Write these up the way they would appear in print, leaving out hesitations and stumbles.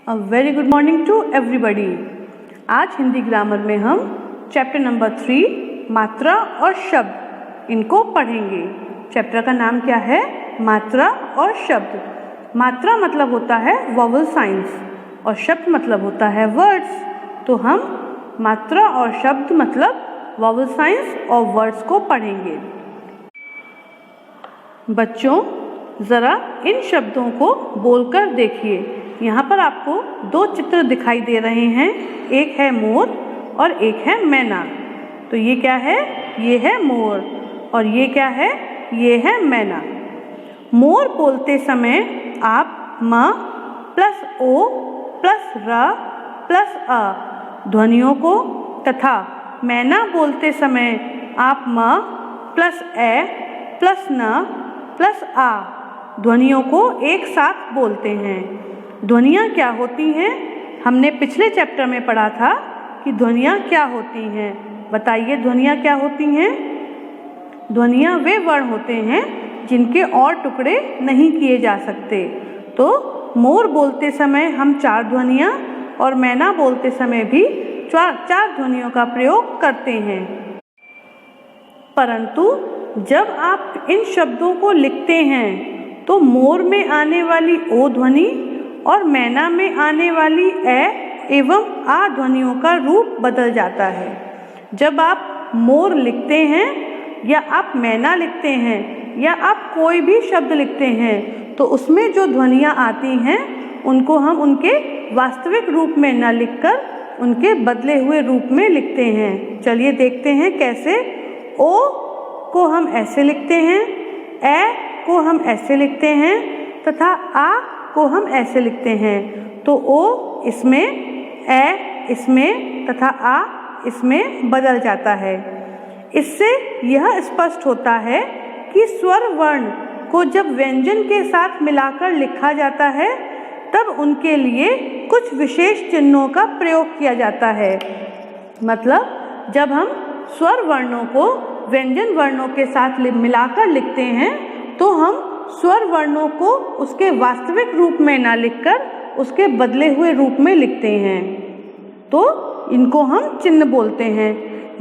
A very good morning to everybody. आज Hindi grammar में हम चैप्टर नंबर 3 मात्रा और शब्द इनको पढ़ेंगे। चैप्टर का नाम क्या है? मात्रा और शब्द। मात्रा मतलब होता है वॉवल साइंस और शब्द मतलब होता है वर्ड्स। तो हम मात्रा और शब्द मतलब वॉवल साइंस और वर्ड्स को पढ़ेंगे। बच्चों, ज़रा इन शब्दों को बोलकर देखिए। यहाँ पर आपको दो चित्र दिखाई दे रहे हैं, एक है मोर और एक है मैना। तो ये क्या है? ये है मोर और ये क्या है? ये है मैना। मोर बोलते समय आप म प्लस ओ प्लस र प्लस अ ध्वनियों को तथा मैना बोलते समय आप म प्लस ए प्लस न प्लस आ ध्वनियों को एक साथ बोलते हैं। ध्वनियाँ क्या होती हैं? हमने पिछले चैप्टर में पढ़ा था कि ध्वनियाँ क्या होती हैं। बताइए, ध्वनियाँ क्या होती हैं? ध्वनियाँ वे वर्ण होते हैं जिनके और टुकड़े नहीं किए जा सकते। तो मोर बोलते समय हम 4 ध्वनियाँ और मैना बोलते समय भी 4 ध्वनियों का प्रयोग करते हैं। परंतु जब आप इन शब्दों को लिखते हैं तो मोर में आने वाली ओ ध्वनि और मैना में आने वाली ए एवं आ ध्वनियों का रूप बदल जाता है। जब आप मोर लिखते हैं या आप मैना लिखते हैं या आप कोई भी शब्द लिखते हैं तो उसमें जो ध्वनियाँ आती हैं उनको हम उनके वास्तविक रूप में न लिखकर उनके बदले हुए रूप में लिखते हैं। चलिए देखते हैं कैसे। ओ को हम ऐसे लिखते हैं, ए को हम ऐसे लिखते हैं तथा आ को हम ऐसे लिखते हैं। तो ओ इसमें, ए इसमें तथा आ इसमें बदल जाता है। इससे यह स्पष्ट होता है कि स्वर वर्ण को जब व्यंजन के साथ मिलाकर लिखा जाता है तब उनके लिए कुछ विशेष चिन्हों का प्रयोग किया जाता है। मतलब जब हम स्वर वर्णों को व्यंजन वर्णों के साथ मिलाकर लिखते हैं तो हम स्वर वर्णों को उसके वास्तविक रूप में ना लिखकर उसके बदले हुए रूप में लिखते हैं। तो इनको हम चिन्ह बोलते हैं।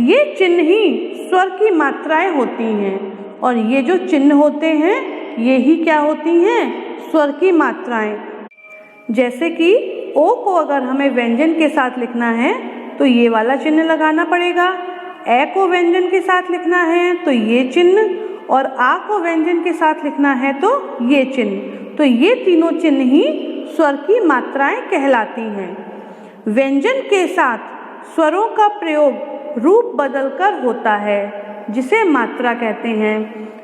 ये चिन्ह ही स्वर की मात्राएं होती हैं और ये जो चिन्ह होते हैं ये ही क्या होती हैं? स्वर की मात्राएं। जैसे कि ओ को अगर हमें व्यंजन के साथ लिखना है तो ये वाला चिन्ह लगाना पड़ेगा। ए को व्यंजन के साथ लिखना है तो ये चिन्ह, और आ को व्यंजन के साथ लिखना है तो ये चिन्ह। तो ये तीनों चिन्ह ही स्वर की मात्राएं कहलाती हैं। व्यंजन के साथ स्वरों का प्रयोग रूप बदलकर होता है जिसे मात्रा कहते हैं।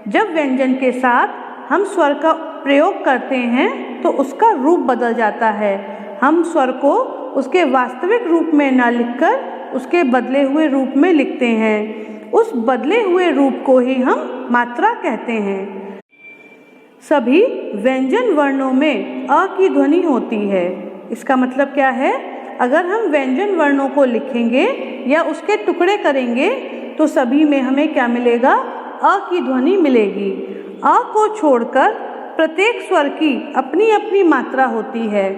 जब व्यंजन के साथ हम स्वर का प्रयोग करते हैं तो उसका रूप बदल जाता है। हम स्वर को उसके वास्तविक रूप में न लिखकर उसके बदले हुए रूप में लिखते हैं। उस बदले हुए रूप को ही हम मात्रा कहते हैं। सभी व्यंजन वर्णों में अ की ध्वनि होती है। इसका मतलब क्या है? अगर हम व्यंजन वर्णों को लिखेंगे या उसके टुकड़े करेंगे तो सभी में हमें क्या मिलेगा? अ की ध्वनि मिलेगी। अ को छोड़कर प्रत्येक स्वर की अपनी अपनी मात्रा होती है।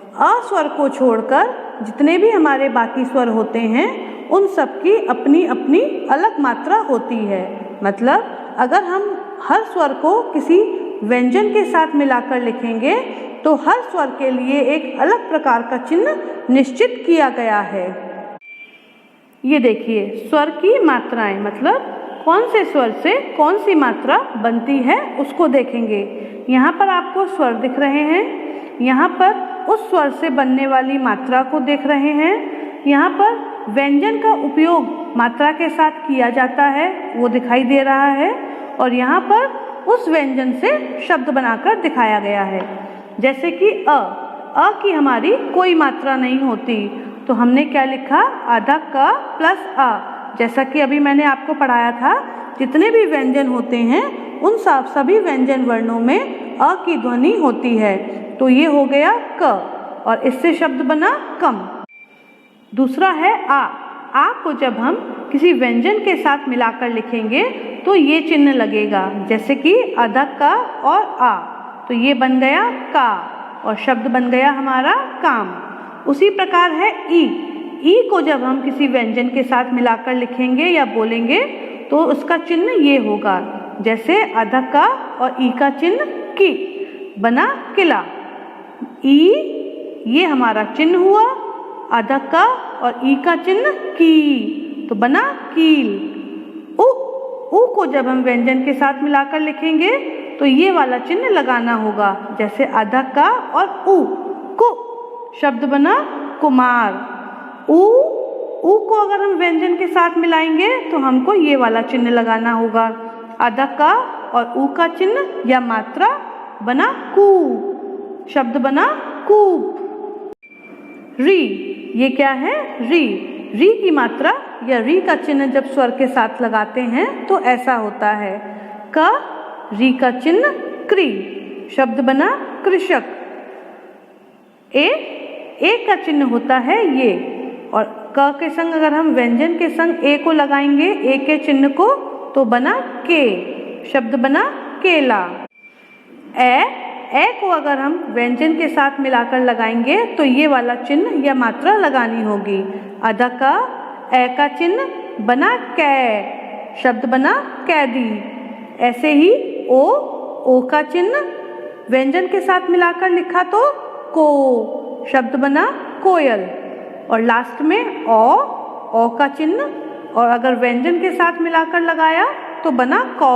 अ स्वर को छोड़कर जितने भी हमारे बाकी स्वर होते हैं उन सब की अपनी अपनी अलग मात्रा होती है। मतलब अगर हम हर स्वर को किसी व्यंजन के साथ मिलाकर लिखेंगे तो हर स्वर के लिए एक अलग प्रकार का चिन्ह निश्चित किया गया है। ये देखिए, स्वर की मात्राएं मतलब कौन से स्वर से कौन सी मात्रा बनती है उसको देखेंगे। यहाँ पर आपको स्वर दिख रहे हैं, यहाँ पर उस स्वर से बनने वाली मात्रा को देख रहे हैं। यहाँ पर व्यंजन का उपयोग मात्रा के साथ किया जाता है वो दिखाई दे रहा है और यहाँ पर उस व्यंजन से शब्द बनाकर दिखाया गया है। जैसे कि अ की हमारी कोई मात्रा नहीं होती तो हमने क्या लिखा? आधा क प्लस आ। जैसा कि अभी मैंने आपको पढ़ाया था, जितने भी व्यंजन होते हैं उन सभी व्यंजन वर्णों में अ की ध्वनि होती है। तो ये हो गया क और इससे शब्द बना कम। दूसरा है आ को जब हम किसी व्यंजन के साथ मिलाकर लिखेंगे तो ये चिन्ह लगेगा। जैसे कि आधा का और आ, तो ये बन गया का। और शब्द बन गया हमारा काम। उसी प्रकार है ई। ई को जब हम किसी व्यंजन के साथ मिलाकर लिखेंगे या बोलेंगे तो उसका चिन्ह ये होगा, जैसे अधक का और ई का चिन्ह की, बना किला। ई ये हमारा चिन्ह हुआ, अधक का और ई का चिन्ह की, तो बना कील। उ को जब हम व्यंजन के साथ मिलाकर लिखेंगे तो ये वाला चिन्ह लगाना होगा, जैसे अधक का और उ, कु, शब्द बना कुमार। उ को अगर हम व्यंजन के साथ मिलाएंगे तो हमको ये वाला चिन्ह लगाना होगा, अधक का और उ का चिन्ह या मात्रा, बना कू, शब्द बना कूप। री, ये क्या है? री। री की मात्रा या री का चिन्ह जब स्वर के साथ लगाते हैं तो ऐसा होता है, क, री का चिन्ह क्री, शब्द बना कृषक। ए का चिन्ह होता है ये, और क के संग अगर हम व्यंजन के संग ए को लगाएंगे, ए के चिन्ह को, तो बना के, शब्द बना केला। ए को अगर हम व्यंजन के साथ मिलाकर लगाएंगे तो ये वाला चिन्ह या मात्रा लगानी होगी, अधक का ए का चिन्ह बना कै, शब्द बना कैदी। ऐसे ही ओ का चिन्ह व्यंजन के साथ मिलाकर लिखा तो को, शब्द बना कोयल। और लास्ट में ओ का चिन्ह, और अगर व्यंजन के साथ मिलाकर लगाया तो बना कौ,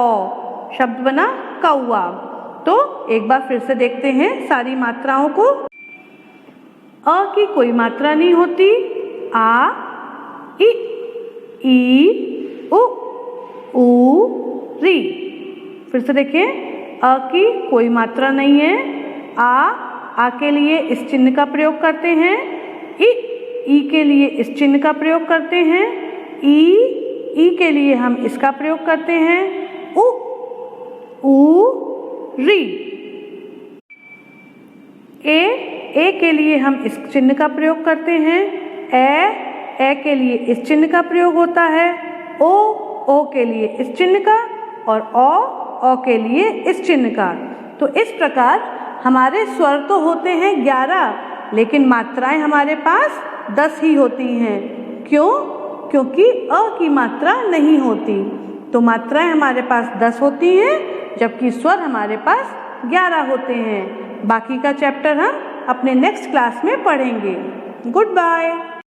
शब्द बना कौआ। तो एक बार फिर से देखते हैं सारी मात्राओं को। अ की कोई मात्रा नहीं होती, आ, इ, ई, उ, री। फिर से देखें, अ की कोई मात्रा नहीं है, आ के लिए इस चिन्ह का प्रयोग करते हैं, ई के लिए इस चिन्ह का प्रयोग करते हैं, ई के लिए हम इसका प्रयोग करते हैं, उ, री। ए के लिए हम इस चिन्ह का प्रयोग करते हैं, ए के लिए इस चिन्ह का प्रयोग होता है, ओ के लिए इस चिन्ह का, और ओ के लिए इस चिन्ह का। तो इस प्रकार हमारे स्वर तो होते हैं 11, लेकिन मात्राएं हमारे पास 10 ही होती हैं। क्यों? क्योंकि अ की मात्रा नहीं होती। तो मात्राएं हमारे पास 10 होती हैं, जबकि स्वर हमारे पास 11 होते हैं। बाकी का चैप्टर हम अपने नेक्स्ट क्लास में पढ़ेंगे। Good bye.